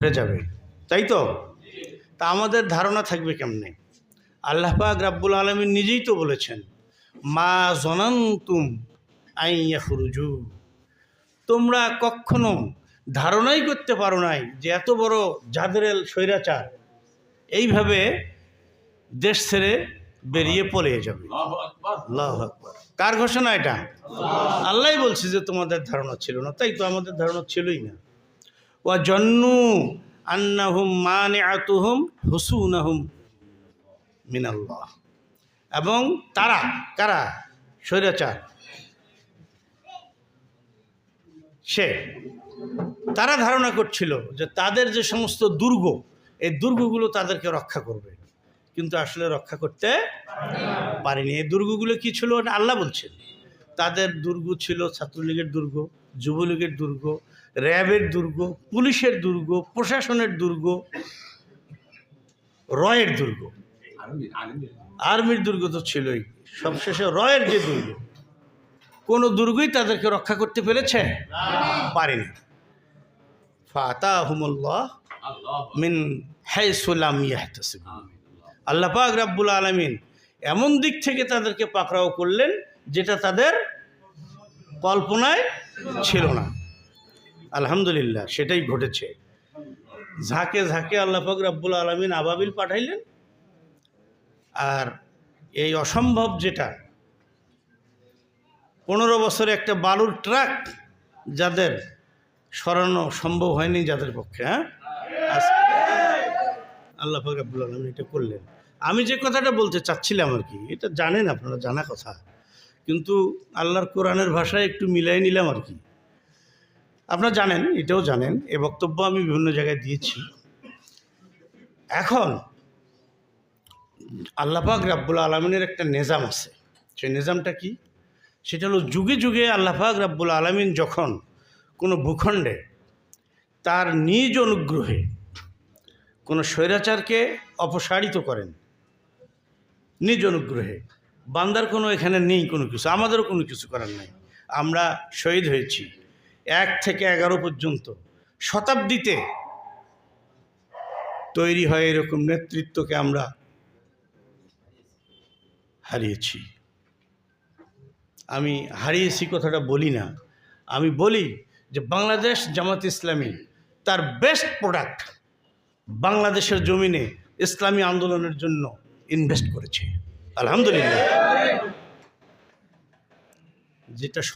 হয়ে যাবে, তাই তো? তা আমাদের ধারণা থাকবে কেমনে? আল্লাহ পাক রাব্বুল আলামিন নিজেই তো বলেছেন, মা জনান্তুম আইয়াখরুজু, তোমরা কখনো ধারণাই করতে পারো নাই যে এত বড় জাদরেল স্বৈরাচার এইভাবে দেশ ছেড়ে বেরিয়ে পলিয়ে যাবে। আল্লাহু আকবার। কার ঘোষণা এটা? আল্লাহই বলছে যে তোমাদের ধারণা ছিল না, তাই তো আমাদের ধারণা ছিলই না। ওয়া জন্নু আন্নাহুম মানিআতুহুম হুসুনাহুম মিনাল্লাহ, এবং তারা কারা? স্বৈরাচার, তারা ধারণা করছিল যে তাদের যে সমস্ত দুর্গ, এই দুর্গগুলো তাদেরকে রক্ষা করবে, কিন্তু আসলে রক্ষা করতে পারেনি। এই দুর্গগুলো কি ছিল আল্লাহ বলছেন। তাদের দুর্গ ছিল ছাত্রলীগের দুর্গ, যুবলীগের দুর্গ, র্যাবের দুর্গ, পুলিশের দুর্গ, প্রশাসনের দুর্গ, রয়ের দুর্গ, আর্মির দুর্গ তো ছিলই, সবশেষে রয়ের যে দুর্গ, কোনো দুর্গই তাদেরকে রক্ষা করতে পেরেছে? পারেনি। ফাতাহুমুল্লাহ মিন হাইসু লাম ইয়াহতাসিবু, আল্লাহ পাক রাব্বুল আলামিন এমন দিক থেকে তাদেরকে পাকড়াও করলেন যেটা তাদের কল্পনায় ছিল না। আলহামদুলিল্লাহ, সেটাই ঘটেছে। ঝাঁকে ঝাঁকে আল্লাহ পাক রাব্বুল আলামিন আবাবিল পাঠাইলেন, আর এই অসম্ভব যেটা 15 বছরে একটা বালুর ট্রাক যাদের সরানো সম্ভব হয়নি, যাদের পক্ষে, আল্লাহ পাক রাব্বুল আলামিন এটা করলেন। আমি যে কথাটা বলতে চাচ্ছিলাম আর কি, এটা জানেন আপনারা, জানা কথা, কিন্তু আল্লাহর কোরআনের ভাষায় একটু মিলাই নিলাম আর কি। আপনারা জানেন, এটাও জানেন, এ বক্তব্য আমি বিভিন্ন জায়গায় দিয়েছি। এখন আল্লাহ পাক রাব্বুল আলামিনের একটা নিজাম আছে। সেই নিজামটা কি? সেটা হলো যুগে যুগে আল্লাহ পাক রাব্বুল আলামিন যখন কোনো ভূখণ্ডে তার নিজ অনুগ্রহে কোনো স্বৈরাচারকে অপসারিত করেন, নিজ অনুগ্রহে, বান্দার কোনো এখানে নেই কোনো কিছু, আমাদেরও কোনো কিছু করার নাই। আমরা শহীদ হয়েছি 1 থেকে 11 পর্যন্ত, শতাব্দীতে তৈরি হয় এরকম নেতৃত্বকে আমরা হারিয়েছি। আমি হারিয়েছি কথাটা বলি না, আমি বলি যে বাংলাদেশ জামাত ইসলামী তার বেস্ট প্রোডাক্ট বাংলাদেশের জমিনে ইসলামী আন্দোলনের জন্য ইনভেস্ট করেছে, আলহামদুলিল্লাহ। যেটা